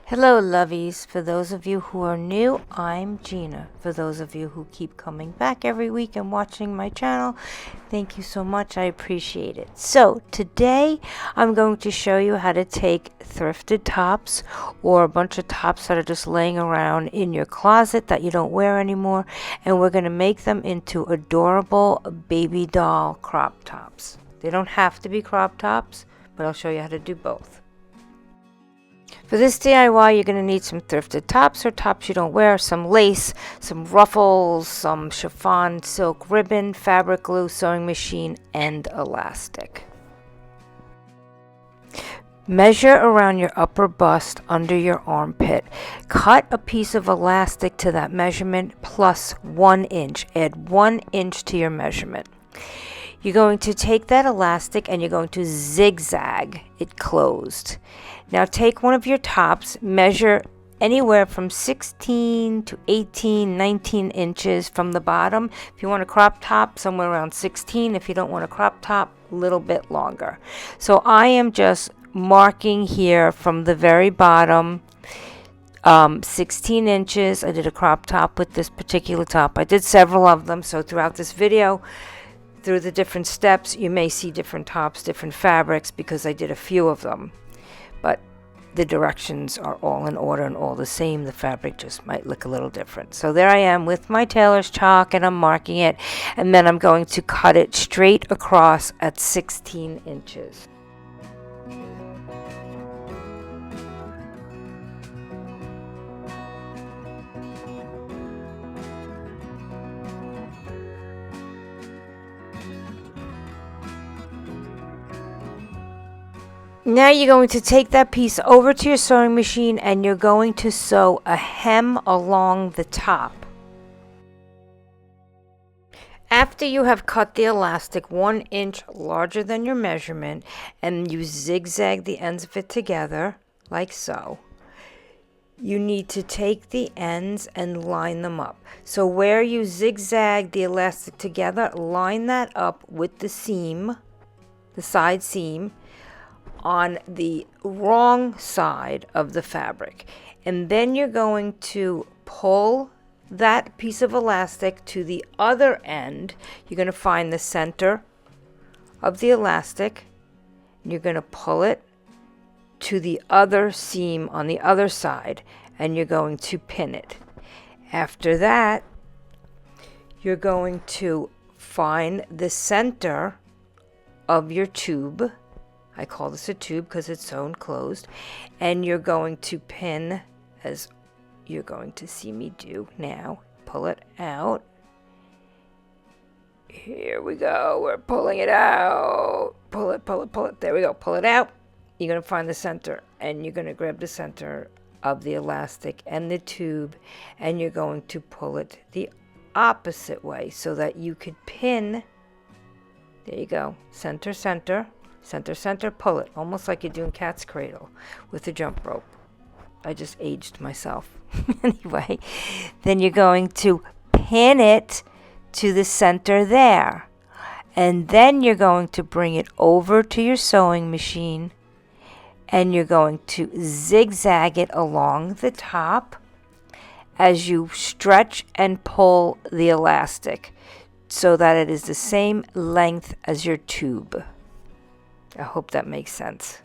Hello, lovies. For those of you who are new, I'm Gina. For those of you who keep coming back every week and watching my channel, thank you so much. I appreciate it. So today I'm going to show you how to take thrifted tops or a bunch of tops that are just laying around in your closet that you don't wear anymore, and we're going to make them into adorable baby doll crop tops. They don't have to be crop tops, but I'll show you how to do both. For this DIY, you're going to need some thrifted tops or tops you don't wear, some lace, some ruffles, some chiffon silk ribbon, fabric glue, sewing machine, and elastic. Measure around your upper bust under your armpit. Cut a piece of elastic to that measurement plus 1 inch. Add 1 inch to your measurement. You're going to take that elastic and you're going to zigzag it closed. Now take one of your tops, measure anywhere from 16 to 18, 19 inches from the bottom. If you want a crop top, somewhere around 16. If you don't want a crop top, a little bit longer. So I am just marking here from the very bottom 16 inches. I did a crop top with this particular top. I did several of them, so throughout this video, through the different steps, you may see different tops, different fabrics, because I did a few of them. But the directions are all in order and all the same. The fabric just might look a little different. So there I am with my tailor's chalk, and I'm marking it, and then I'm going to cut it straight across at 16 inches. Now you're going to take that piece over to your sewing machine and you're going to sew a hem along the top. After you have cut the elastic 1 inch larger than your measurement and you zigzag the ends of it together like so, you need to take the ends and line them up. So where you zigzag the elastic together, line that up with the seam, the side seam, on the wrong side of the fabric. And then you're going to pull that piece of elastic to the other end. You're going to find the center of the elastic. You're going to pull it to the other seam on the other side, and you're going to pin it. After that, you're going to find the center of your tube. I call this a tube because it's sewn closed, and you're going to pin, as you're going to see me do now. Pull it out. Here we go. We're pulling it out. Pull it, pull it, pull it. There we go. Pull it out. You're going to find the center, and you're going to grab the center of the elastic and the tube, and you're going to pull it the opposite way so that you could pin. There you go. Center, center. Center, center, pull it, almost like you're doing cat's cradle with a jump rope. I just aged myself. Anyway, then you're going to pin it to the center there. And then you're going to bring it over to your sewing machine, and you're going to zigzag it along the top as you stretch and pull the elastic so that it is the same length as your tube. I hope that makes sense.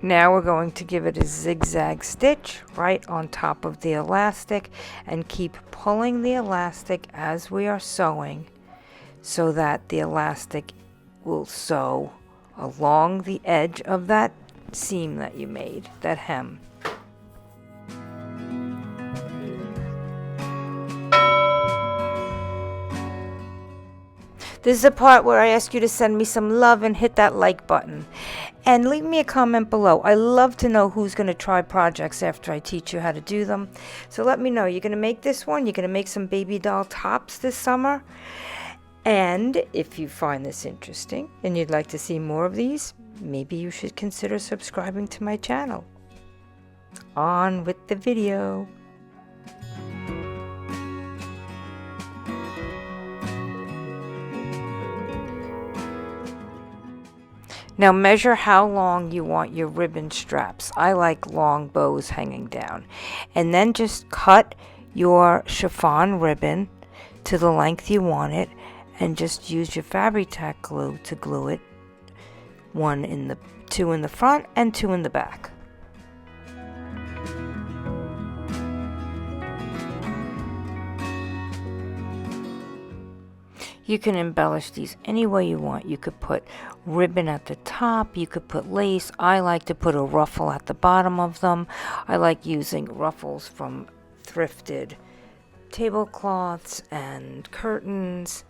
Now we're going to give it a zigzag stitch right on top of the elastic and keep pulling the elastic as we are sewing so that the elastic will sew along the edge of that seam that you made, that hem. This is the part where I ask you to send me some love and hit that like button. And leave me a comment below. I love to know who's going to try projects after I teach you how to do them. So let me know. You're going to make this one. You're going to make some baby doll tops this summer. And if you find this interesting and you'd like to see more of these, maybe you should consider subscribing to my channel. On with the video. Now measure how long you want your ribbon straps. I like long bows hanging down. And then just cut your chiffon ribbon to the length you want it and just use your Fabri-Tac glue to glue it. Two in the front and two in the back. You can embellish these any way you want. You could put ribbon at the top, you could put lace. I like to put a ruffle at the bottom of them. I like using ruffles from thrifted tablecloths and curtains.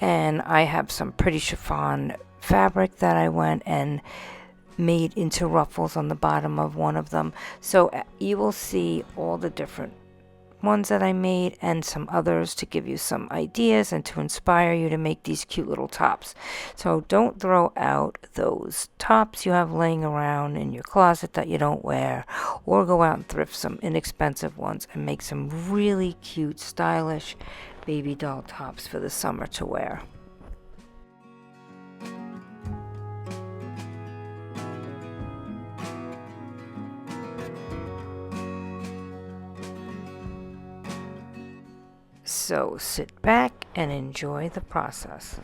And I have some pretty chiffon fabric that I went and made into ruffles on the bottom of one of them. So you will see all the different ones that I made and some others to give you some ideas and to inspire you to make these cute little tops. So don't throw out those tops you have laying around in your closet that you don't wear, or go out and thrift some inexpensive ones and make some really cute, stylish baby doll tops for the summer to wear. So sit back and enjoy the process.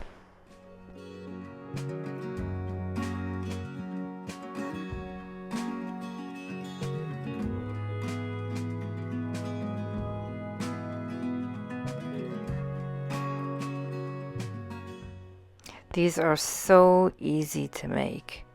These are so easy to make.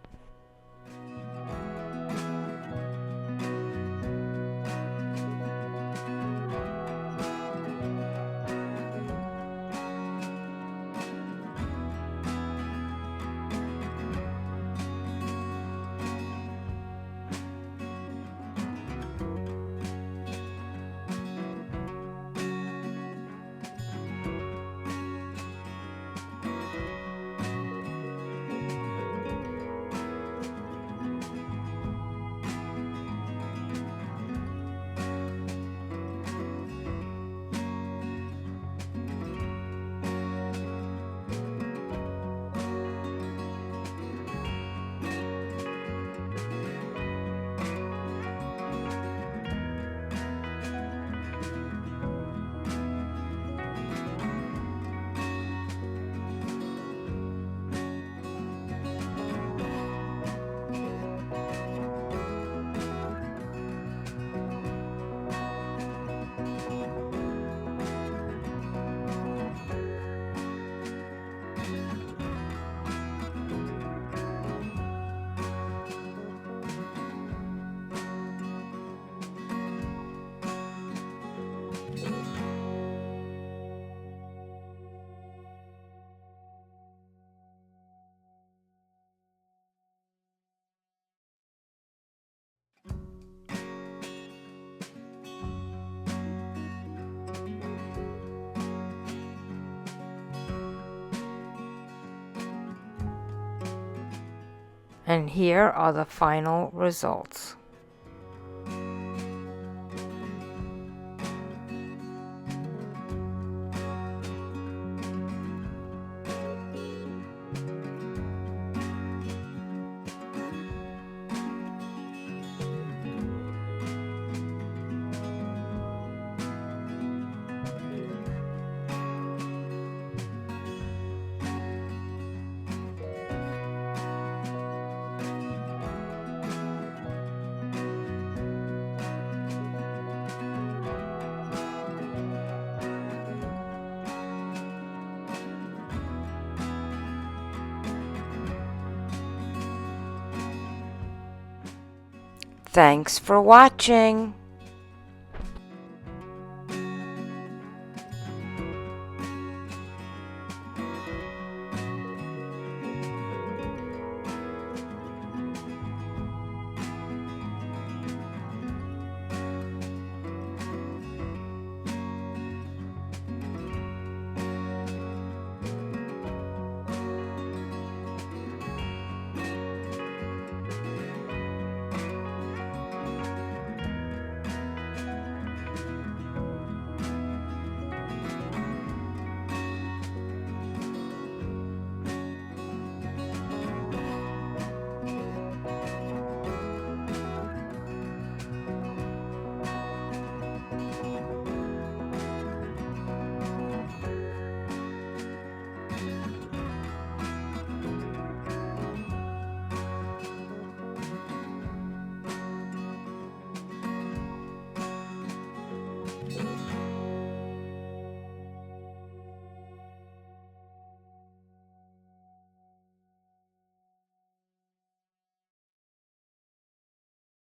And here are the final results. Thanks for watching.